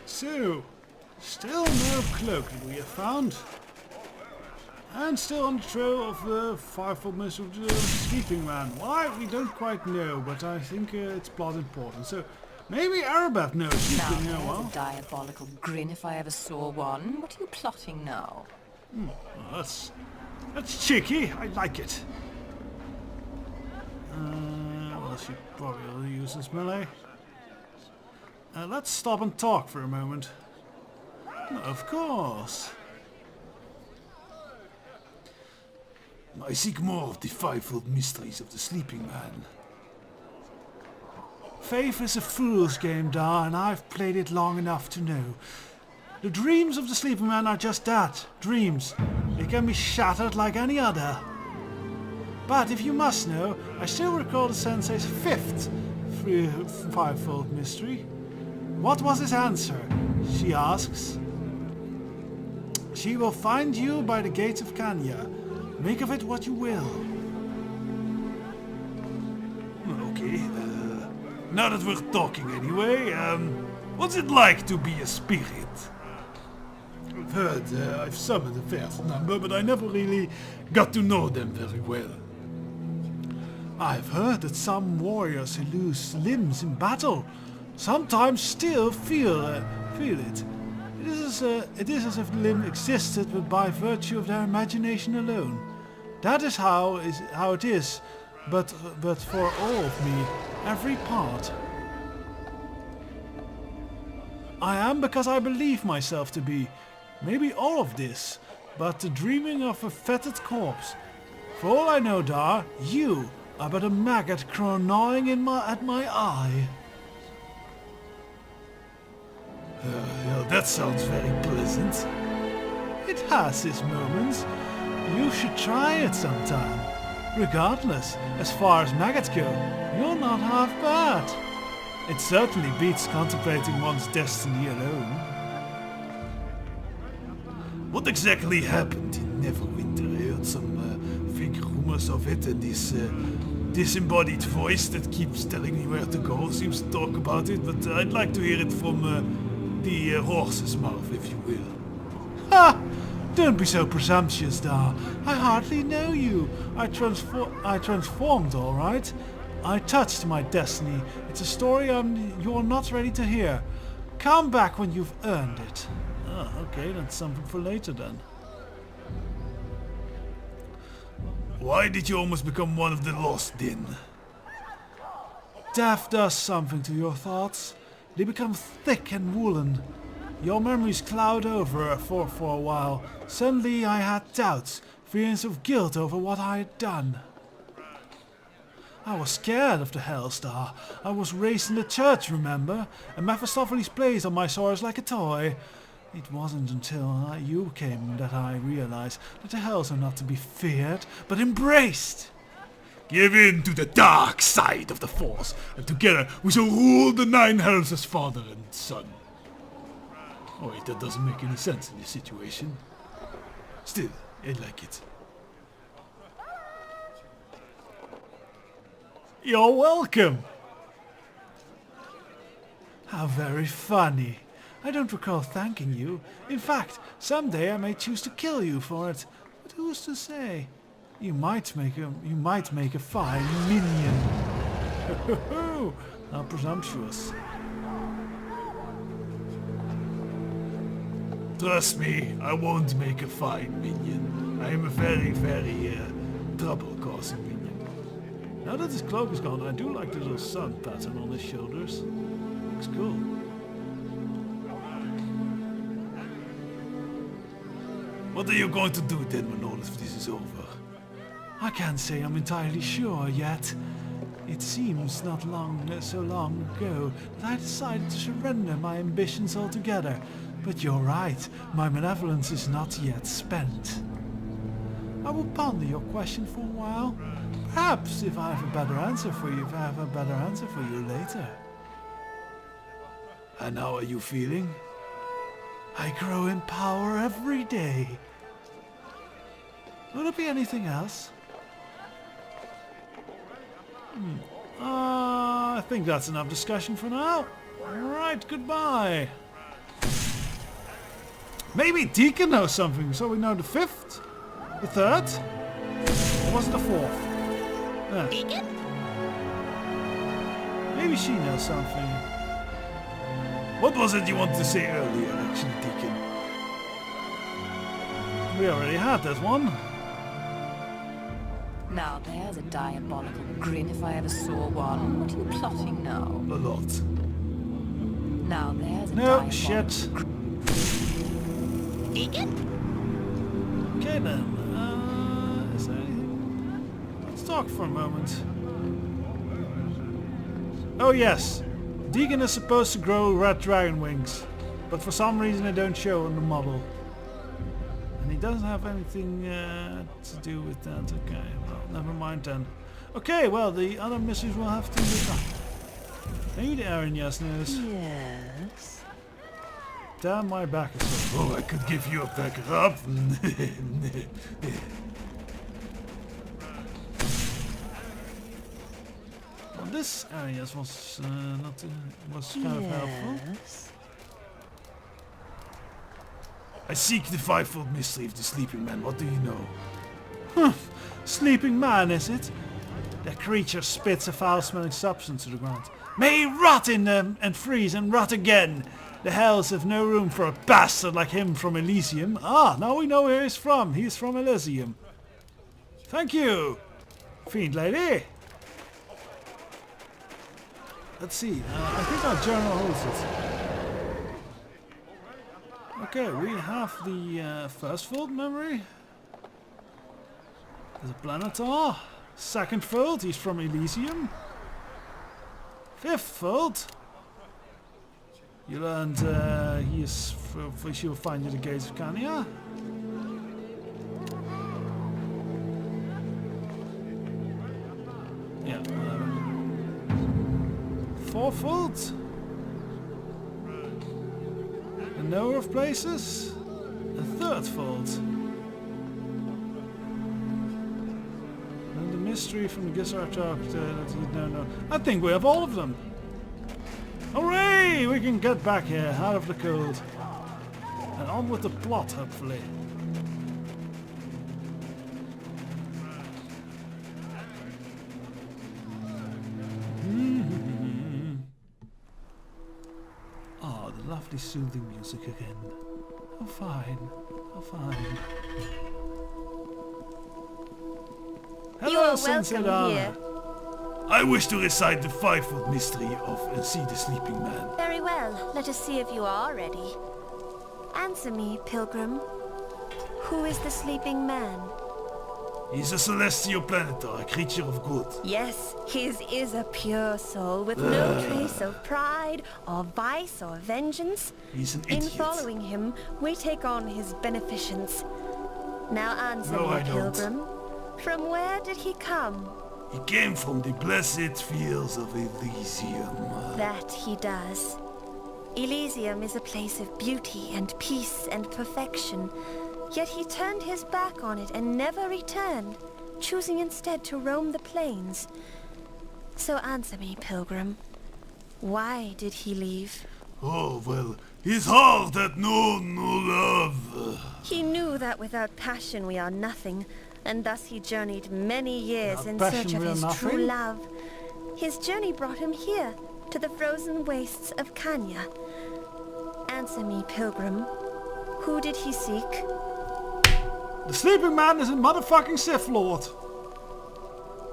So, still no cloak that we have found. And still on the trail of the fivefold mystery of the sleeping man. Why? We don't quite know, but I think it's plot important. So, maybe Arabeth knows. She's Now, been here a there's while. a diabolical grin if I ever saw one. What are you plotting now? Well, that's cheeky. I like it. Well, she probably will use this melee. Let's stop and talk for a moment. Of course. I seek more of the fivefold mysteries of the sleeping man. Faith is a fool's game, Dar, and I've played it long enough to know. The dreams of the sleeping man are just that, dreams. They can be shattered like any other. But if you must know, I still recall the sensei's fifth fivefold mystery. What was his answer? She asks. She will find you by the gates of Kanya. Make of it what you will. Okay, now that we're talking anyway, what's it like to be a spirit? I've heard I've summoned a fair number, but I never really got to know them very well. I've heard that some warriors who lose limbs in battle sometimes still feel it. It is as if the limb existed, but by virtue of their imagination alone. That is how it is, but for all of me, every part. I am because I believe myself to be. Maybe all of this, but the dreaming of a fetid corpse. For all I know, Dar, you are but a maggot gnawing at my eye. Well, that sounds very pleasant. It has its moments. You should try it sometime. Regardless, as far as maggots go, you're not half bad. It certainly beats contemplating one's destiny alone. What exactly happened in Neverwinter? I heard some fake rumors of it, and this disembodied voice that keeps telling me where to go seems to talk about it, but I'd like to hear it from the horse's mouth, if you will. Ha! Don't be so presumptuous, Dar. I hardly know you. I transformed, all right. I touched my destiny. It's a story you're not ready to hear. Come back when you've earned it. Oh, okay, that's something for later then. Why did you almost become one of the lost, Din? Death does something to your thoughts. They become thick and woolen. Your memories cloud over for a while. Suddenly I had doubts, feelings of guilt over what I had done. I was scared of the Hellstar. I was raised in the church, remember? And Mephistopheles plays on my sores like a toy. It wasn't until you came that I realized that the Hells are not to be feared, but embraced. Give in to the dark side of the Force, and together we shall rule the Nine Hells as father and son. Oh wait, that doesn't make any sense in this situation. Still, I like it. You're welcome! How very funny. I don't recall thanking you. In fact, someday I may choose to kill you for it. But who's to say? You might make a fine minion. How presumptuous. Trust me, I won't make a fine minion. I am a very, very trouble-causing minion. Now that his cloak is gone, I do like the little sun pattern on his shoulders. Looks cool. What are you going to do then when all of this is over? I can't say I'm entirely sure yet. It seems not so long ago that I decided to surrender my ambitions altogether. But you're right, my malevolence is not yet spent. I will ponder your question for a while. Perhaps if I have a better answer for you, later. And how are you feeling? I grow in power every day. Will there be anything else? I think that's enough discussion for now. Alright, goodbye. Maybe Deacon knows something, so we know the 5th? The 3rd? Or was it the 4th? Yeah. Deacon? Maybe she knows something. What was it you wanted to say earlier, actually, Deacon? We already had that one. Now there's a diabolical grin if I ever saw one. What are you plotting now? A lot. Now there's a No, diabolical... shit. Deacon? Okay then. Is there anything? Let's talk for a moment. Oh yes. Deacon is supposed to grow red dragon wings. But for some reason they don't show on the model. And he doesn't have anything to do with that. Okay, well, never mind then. Okay, well, the other mysteries will have to look up. Maybe the Aaron yes knows. Yes. Damn, my back is so... Oh, I could give you a back rub. Well, this Aaron yes was was kind of helpful. I seek the fivefold mystery of the sleeping man. What do you know? Sleeping man, is it? That creature spits a foul-smelling substance to the ground. May he rot in them and freeze and rot again. The hells have no room for a bastard like him from Elysium. Ah, now we know where he's from. He's from Elysium. Thank you, fiend lady. Let's see. I think our journal holds it. Okay, we have the first fold memory. There's a Planetar. Second fold, he's from Elysium. Fifth fold. You learned he is she will find you the gates of Kanya. Yeah, whatever. Fourfold. The knower of places. A third fold. And the mystery from the Gizzard talk that you don't know. I think we have all of them. Hooray! We can get back here, out of the cold. And on with the plot, hopefully. Oh, the lovely soothing music again. How fine. How fine. Hello, You are Sensei welcome Dana. here. I wish to recite the fivefold mystery of and see the sleeping man. Very well. Let us see if you are ready. Answer me, pilgrim. Who is the sleeping man? He's a celestial planetar, a creature of good. Yes, his is a pure soul with no trace of pride or vice or vengeance. He's an In idiot. following him, we take on his beneficence. Now answer No, me, I don't. pilgrim. From where did he come? He came from the blessed fields of Elysium. That he does. Elysium is a place of beauty and peace and perfection. Yet he turned his back on it and never returned, choosing instead to roam the plains. So answer me, pilgrim. Why did he leave? Oh, well, his heart had known no love. He knew that without passion we are nothing, and thus he journeyed many years Without in passion search of we are his true nothing? love. His journey brought him here, to the frozen wastes of Kanya. Answer me, pilgrim. Who did he seek? The sleeping man is a motherfucking Sith Lord.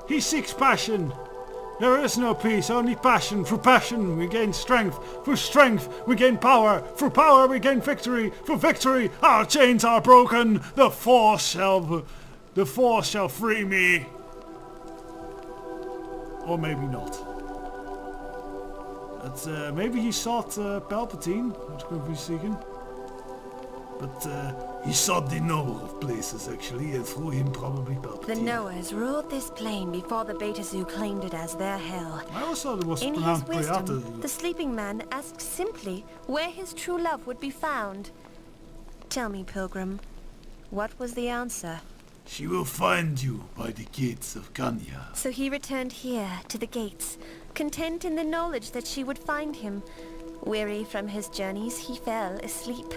He seeks passion. There is no peace, only passion. Through passion we gain strength. Through strength we gain power. Through power we gain victory. Through victory our chains are broken. The force shall free me. Or maybe not. But maybe he sought Palpatine, which could be seeking. But he sought the knower of places, actually, and through him probably Palpatine. The Knowers ruled this plane before the Beta Zoo claimed it as their hell. I always thought it was In his pronounced wisdom, Preata. the sleeping man asked simply where his true love would be found. Tell me, pilgrim, what was the answer? She will find you by the gates of Kanya. So he returned here, to the gates, content in the knowledge that she would find him. Weary from his journeys, he fell asleep.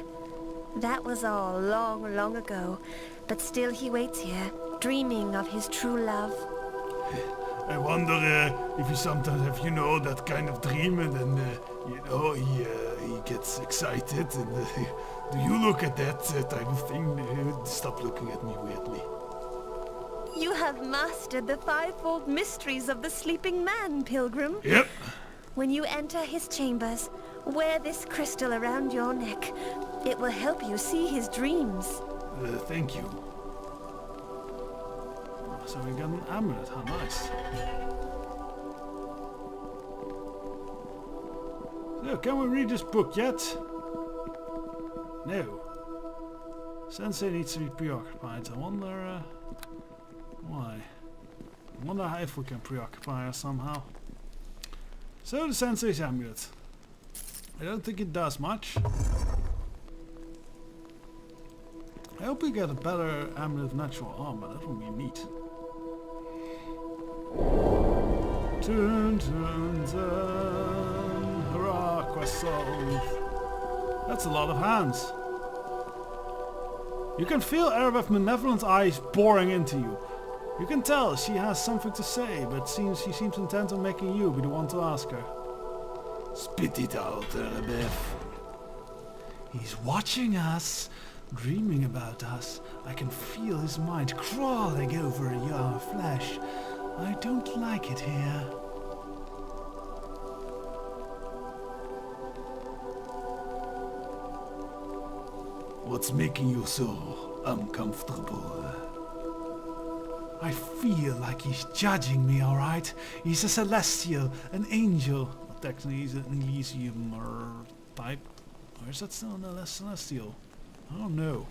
That was all long, long ago. But still he waits here, dreaming of his true love. I wonder if you sometimes have, that kind of dream and then, he gets excited and do you look at that type of thing? Stop looking at me weirdly. You have mastered the fivefold mysteries of the sleeping man, pilgrim. Yep. When you enter his chambers, wear this crystal around your neck. It will help you see his dreams. Thank you. So we got an amulet, how nice. So, can we read this book yet? No. Sensei needs to be preoccupied. I wonder why. I wonder if we can preoccupy her somehow. So the Sensei's amulet. I don't think it does much. I hope we get a better amulet of natural armor. That would be neat. Dun, dun, dun. Hurrah, quest solved. That's a lot of hands. You can feel Erebeth's malevolent eyes boring into you. You can tell she has something to say, but she seems intent on making you be the one to ask her. Spit it out, Erebeth. He's watching us, dreaming about us. I can feel his mind crawling over your flesh. I don't like it here. What's making you so uncomfortable? I feel like he's judging me, alright? He's a celestial, an angel. Well, technically he's an Elysium or type. Or is that still a celestial? I don't know.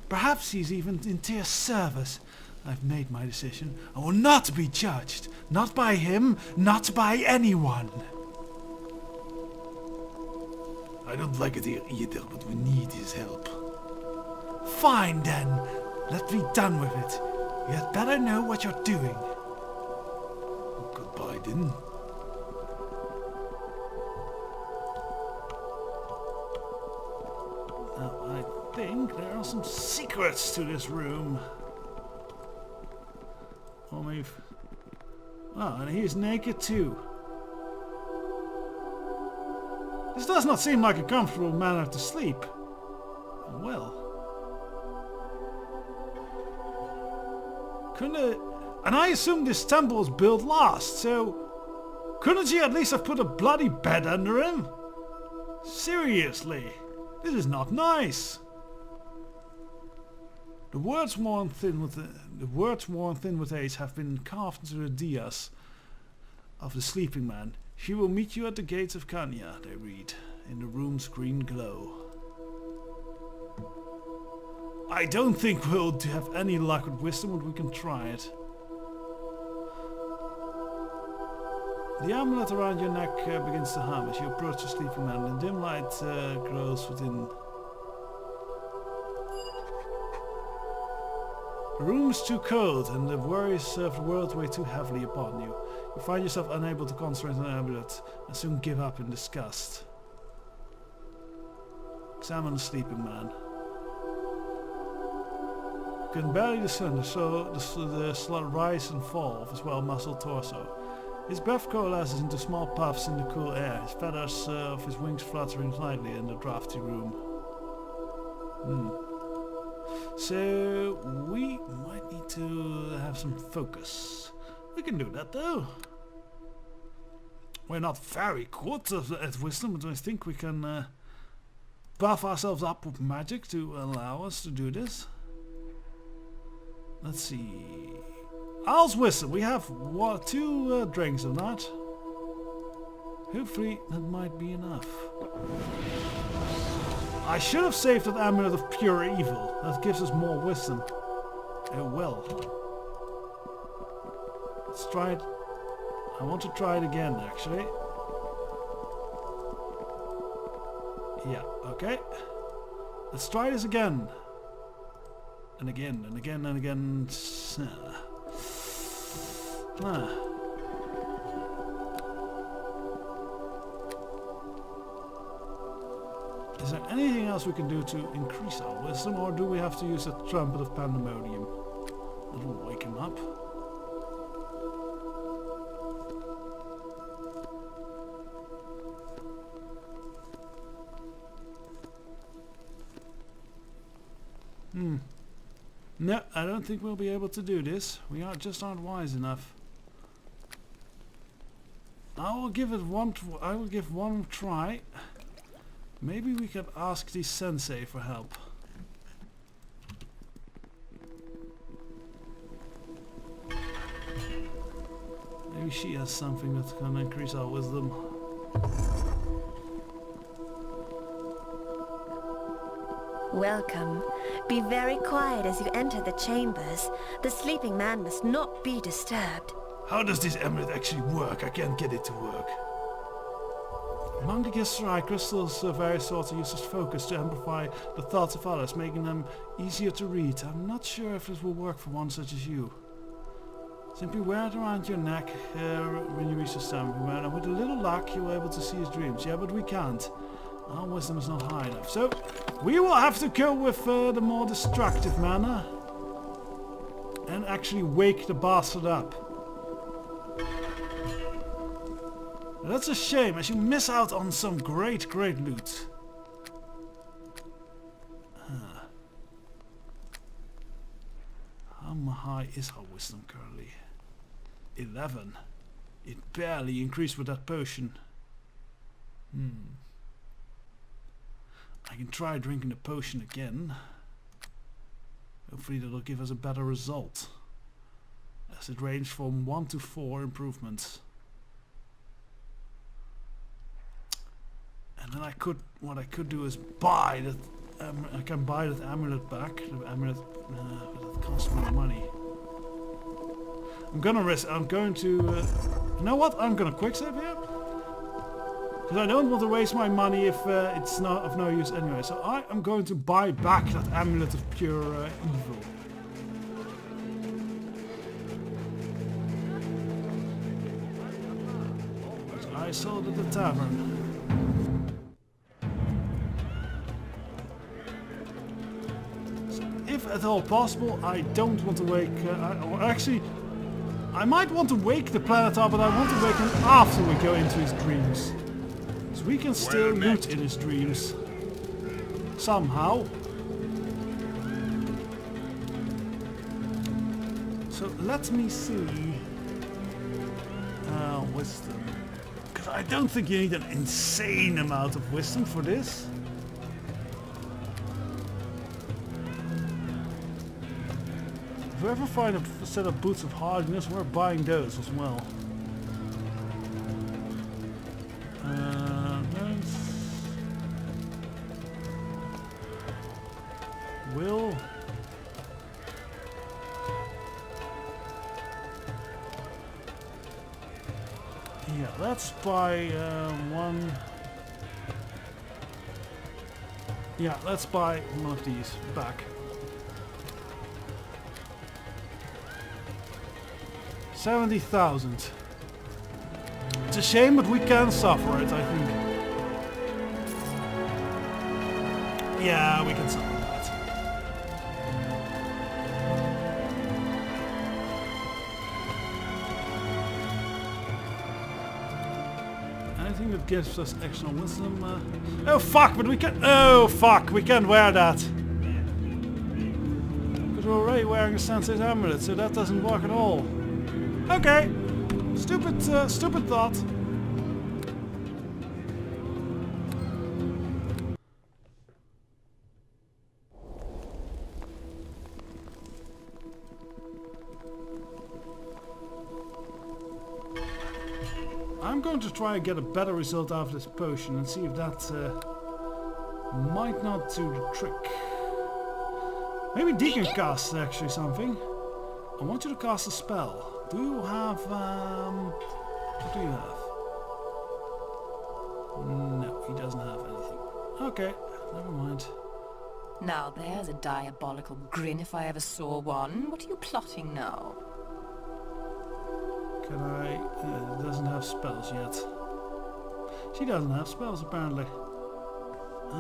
Perhaps he's even in Tyr's service. I've made my decision. I will not be judged. Not by him, not by anyone. I don't like it here either, but we need his help. Fine then. Let's be done with it. You had better know what you're doing. Goodbye then. Now I think there are some secrets to this room. Or maybe... Oh, and he's naked too. This does not seem like a comfortable manner to sleep. Well. And I assume this temple was built last, so... Couldn't you at least have put a bloody bed under him? Seriously. This is not nice. The words worn thin with age have been carved into the diyas of the sleeping man. She will meet you at the gates of Kanya, they read, in the room's green glow. I don't think we'll have any luck with wisdom, but we can try it. The amulet around your neck begins to hum as you approach the sleeping man. The dim light grows within. The room is too cold and the worries of the world weigh too heavily upon you. You find yourself unable to concentrate on the amulet and soon give up in disgust. Examine the sleeping man. You can barely discern the slow rise and fall of his well-muscled torso. His breath coalesces into small puffs in the cool air, his feathers of his wings fluttering lightly in the drafty room. So we might need to have some focus. We can do that though. We're not very good at wisdom, but I think we can buff ourselves up with magic to allow us to do this. Let's see. Owl's wisdom. We have two drinks of that. Hopefully that might be enough. I should have saved that amulet of pure evil. That gives us more wisdom. Oh well. Let's try it. I want to try it again actually. Yeah, okay. Let's try this again. And again, and again, and again. Is there anything else we can do to increase our wisdom, or do we have to use a trumpet of pandemonium? That will wake him up. No, I don't think we'll be able to do this. We just aren't wise enough. I will give one try. Maybe we could ask the sensei for help. Maybe she has something that's gonna increase our wisdom. Welcome. Be very quiet as you enter the chambers. The sleeping man must not be disturbed. How does this amulet actually work? I can't get it to work. Among the Gistrai crystals, various sorts are used as focus to amplify the thoughts of others, making them easier to read. I'm not sure if this will work for one such as you. Simply wear it around your neck when you reach the stamping man, and with a little luck you'll be able to see his dreams. Yeah, but we can't. Our wisdom is not high enough. So, we will have to go with the more destructive manner. And actually wake the bastard up. That's a shame, as you miss out on some great loot. How high is our wisdom currently? 11. It barely increased with that potion. I can try drinking the potion again. Hopefully that'll give us a better result, as it ranged from 1 to 4 improvements. And then what I could do is buy that. I can buy that amulet back. The amulet, but that costs me money. I'm gonna risk. I'm going to. You know what? I'm gonna quick save here, because I don't want to waste my money if it's not of no use anyway. So I am going to buy back that amulet of pure evil. Which I sold at the tavern. If at all possible, I don't want to wake... I might want to wake the Planetar, but I want to wake him after we go into his dreams. So we can still loot in his dreams. Somehow. So let me see... wisdom. Because I don't think you need an insane amount of wisdom for this. If we ever find a set of boots of hardiness, we're buying those as well. Will. Yeah, let's buy one. Yeah, let's buy one of these back. 70,000. It's a shame, but we can suffer it, I think. Yeah, we can suffer that. Anything that gives us extra wisdom. Oh fuck! But we can. Oh fuck! We can't wear that. Because we're already wearing a Sensei's amulet, so that doesn't work at all. Okay, stupid thought. I'm going to try and get a better result out of this potion and see if that might not do the trick. Maybe Deacon casts actually something. I want you to cast a spell. Do you have, what do you have? No, he doesn't have anything. Okay, never mind. Now there's a diabolical grin if I ever saw one. What are you plotting now? Can I, doesn't have spells yet. She doesn't have spells apparently. I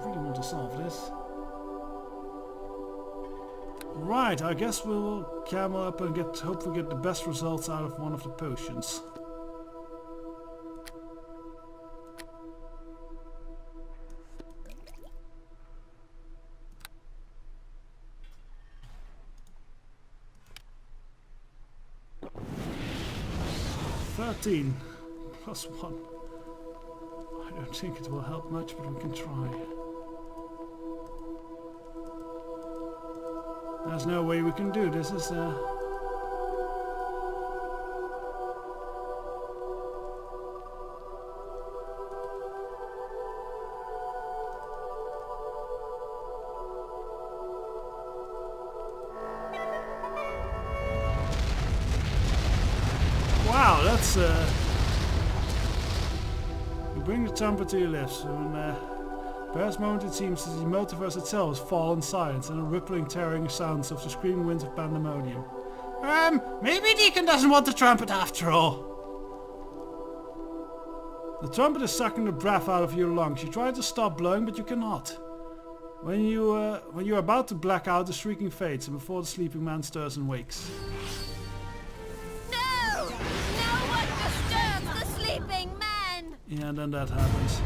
really want to solve this. Right, I guess we'll camel up and hopefully get the best results out of one of the potions. +13 +1. I don't think it will help much, but we can try. There's no way we can do this, is there? Wow, that's You bring the trumpet to your lips, and perhaps moment it seems that the multiverse itself has fallen silent, and the rippling, tearing sounds of the screaming winds of pandemonium. Maybe Deacon doesn't want the trumpet after all. The trumpet is sucking the breath out of your lungs. You try to stop blowing, but you cannot. When you are about to black out, the shrieking fades, and before the sleeping man stirs and wakes. No! No one disturbs the sleeping man! Yeah, and then that happens.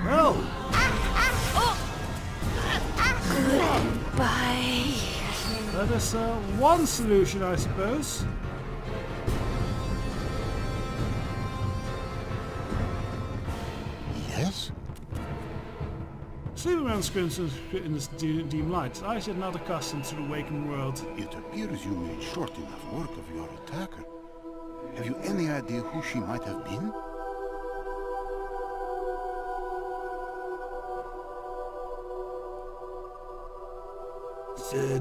Well, Bye. that is one solution, I suppose. Yes? Sleeping man screams in this dim light. Eyes yet not accustomed to the waking world. It appears you made short enough work of your attacker. Have you any idea who she might have been?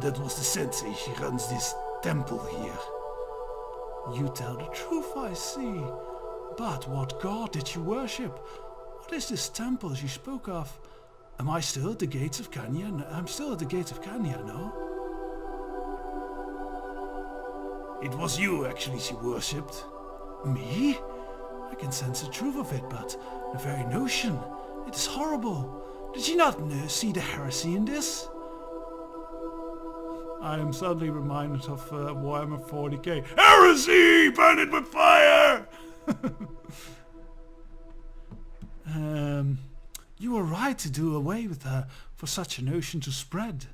That was the sensei. She runs this temple here. You tell the truth, I see. But what god did you worship? What is this temple you spoke of? Am I still at the gates of Kanya? No, I'm still at the gates of Kanya, no? It was you, actually, she worshipped. Me? I can sense the truth of it, but the very notion, it is horrible. Did you not see the heresy in this? I am suddenly reminded of Warhammer 40k. Heresy! Burn it with fire! You were right to do away with her for such a notion to spread.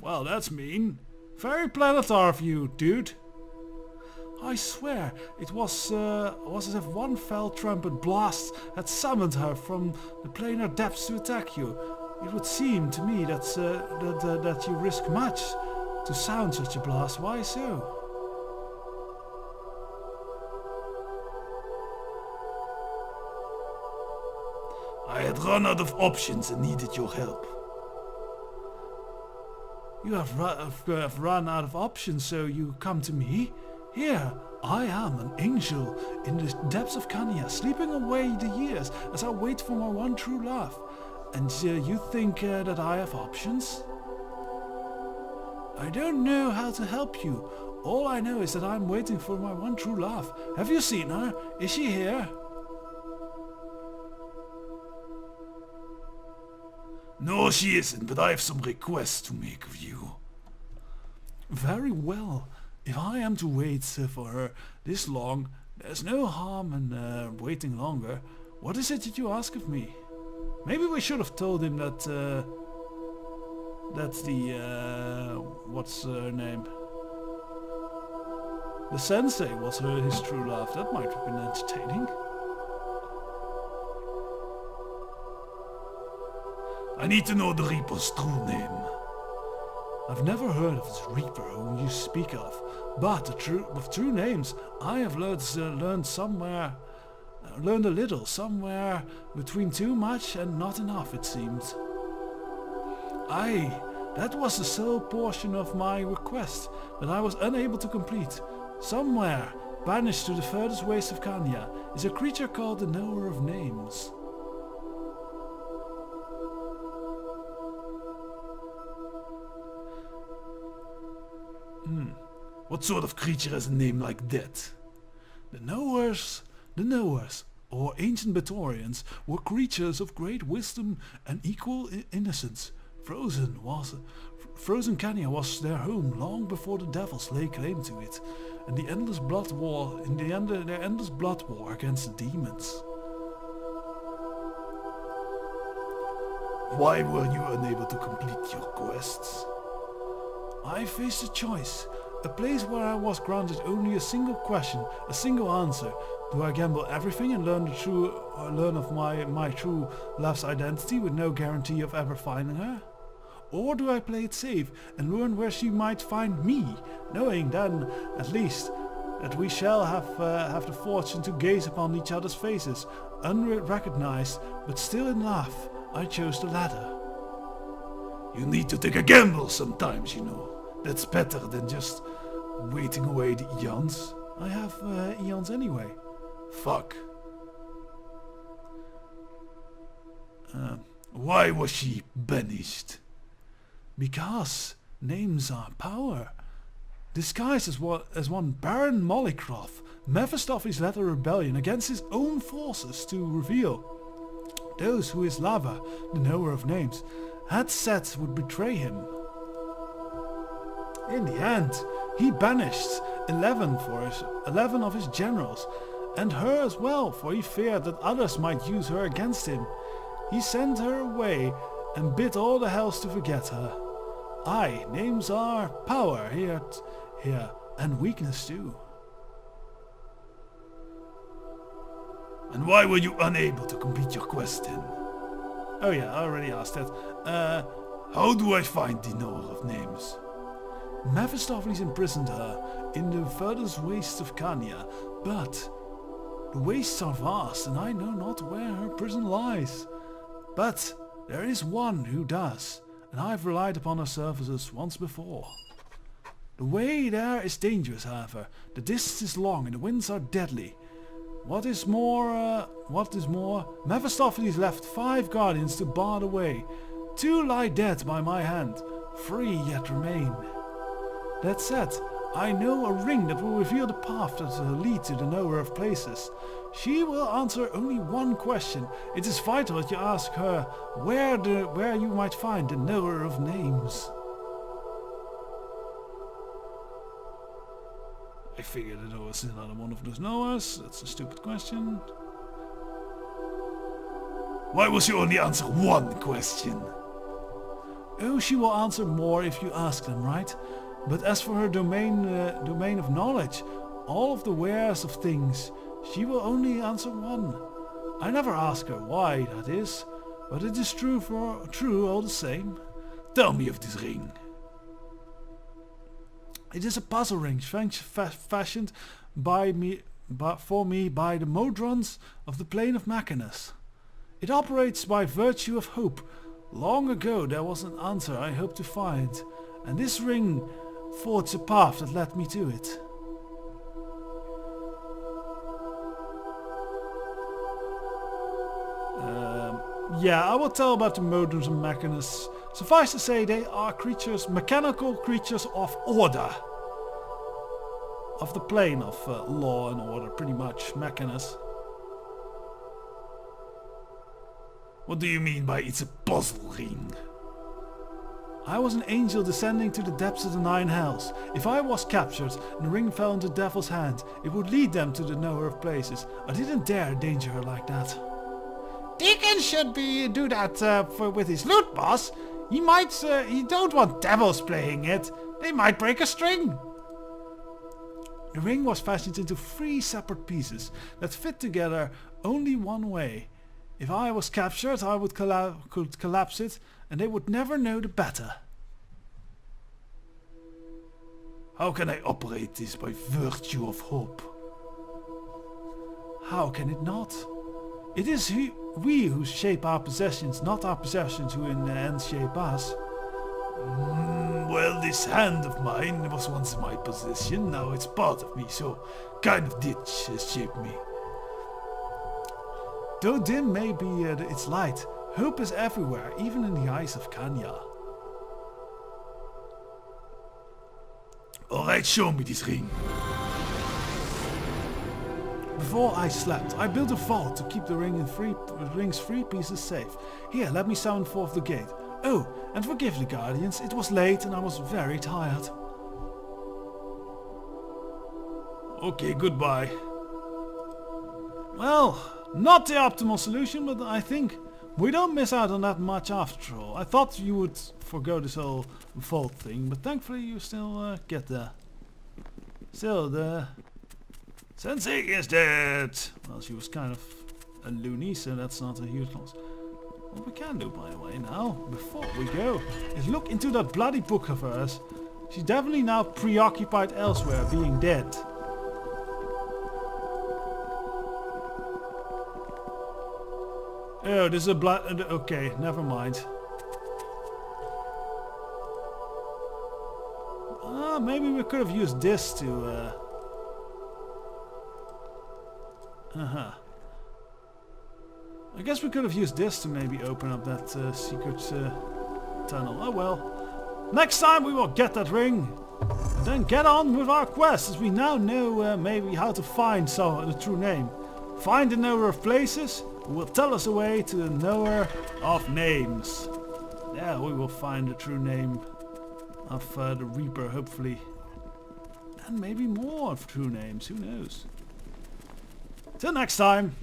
Well, that's mean. Very planetary of you, dude. I swear, it was as if one fell trumpet blast had summoned her from the planar depths to attack you. It would seem to me that you risk much to sound such a blast. Why so? I had run out of options and needed your help. You have run out of options, so you come to me? Here, I am an angel in the depths of Kanya, sleeping away the years as I wait for my one true love. And you think that I have options? I don't know how to help you. All I know is that I'm waiting for my one true love. Have you seen her? Is she here? No, she isn't, but I have some requests to make of you. Very well. If I am to wait for her this long, there's no harm in waiting longer. What is it that you ask of me? Maybe we should have told him that that's the what's her name? The sensei was his true love. That might have been entertaining. I need to know the Reaper's true name. I've never heard of this Reaper whom you speak of, but with true names I have learned a little, somewhere between too much and not enough, it seems. Aye, that was the sole portion of my request that I was unable to complete. Somewhere, banished to the furthest waste of Kanya, is a creature called the Knower of Names. What sort of creature has a name like that? The knowers, or ancient Batorians, were creatures of great wisdom and equal innocence. Frozen Cania was their home long before the devils laid claim to it, and their endless blood war against the demons. Why were you unable to complete your quests? I faced a choice. A place where I was granted only a single question, a single answer. Do I gamble everything and learn of my true love's identity with no guarantee of ever finding her? Or do I play it safe and learn where she might find me, knowing then, at least, that we shall have the fortune to gaze upon each other's faces, unrecognized, but still in love? I chose the latter. You need to take a gamble sometimes, you know. That's better than just waiting away the eons. I have eons anyway. Fuck. Why was she banished? Because names are power. Disguised as one Baron Mollycroft, Mephistopheles led a rebellion against his own forces to reveal those who his lover, the knower of names, had said would betray him. In the end, he banished 11 of his generals, and her as well, for he feared that others might use her against him. He sent her away and bid all the hells to forget her. Aye, names are power here, and weakness too. And why were you unable to complete your quest then? Oh yeah, I already asked that. How do I find the knower of names? Mephistopheles imprisoned her in the furthest wastes of Cania, but the wastes are vast, and I know not where her prison lies. But there is one who does, and I've relied upon her services once before. The way there is dangerous, however. The distance is long, and the winds are deadly. What is more, Mephistopheles left 5 guardians to bar the way. 2 lie dead by my hand, 3 yet remain. That said, I know a ring that will reveal the path that will lead to the knower of places. She will answer only one question. It is vital that you ask her where you might find the knower of names. I figured it was another one of those knowers. That's a stupid question. Why will she only answer one question? Oh, she will answer more if you ask them, right? But as for her domain of knowledge, all of the wares of things, she will only answer one. I never ask her why that is, but it is true all the same. Tell me of this ring. It is a puzzle ring fashioned for me by the Modrons of the plane of Machinus. It operates by virtue of hope. Long ago there was an answer I hoped to find, and this ring forged a path that led me to it. Yeah, I will tell about the Modrons and Machinus. Suffice to say, they are creatures, mechanical creatures of order. Of the plane of law and order, pretty much, Machinus. What do you mean by it's a puzzle ring? I was an angel descending to the depths of the 9 hells. If I was captured and the ring fell into the devil's hand, it would lead them to the knower of places. I didn't dare danger her like that. Deacon should do that with his lute, boss. He don't want devils playing it. They might break a string. The ring was fashioned into 3 separate pieces that fit together only one way. If I was captured, I could collapse it, and they would never know the better. How can I operate this by virtue of hope? How can it not? It is we who shape our possessions, not our possessions who in the end shape us. Well, this hand of mine was once my possession, now it's part of me, so kind of did shape me. Though dim may be its light, hope is everywhere, even in the eyes of Kanya. Alright, show me this ring. Before I slept, I built a vault to keep the ring's 3 pieces safe. Here, let me summon forth the gate. Oh, and forgive the Guardians, it was late and I was very tired. Okay, goodbye. Well, not the optimal solution, but I think we don't miss out on that much after all. I thought you would forgo this whole vault thing, but thankfully you still get there. Still, the Sensei is dead! Well, she was kind of a loony, so that's not a huge loss. What we can do, by the way, now, before we go, is look into that bloody book of hers. She's definitely now preoccupied elsewhere, being dead. Oh, this is a blood... okay, never mind. Maybe we could have used this to... I guess we could have used this to maybe open up that secret tunnel. Oh well. Next time we will get that ring. And then get on with our quest, as we now know maybe how to find the true name. Find the knower of places, who will tell us the way to the knower of names. There we will find the true name of the Reaper, hopefully. And maybe more of true names, who knows. Till next time.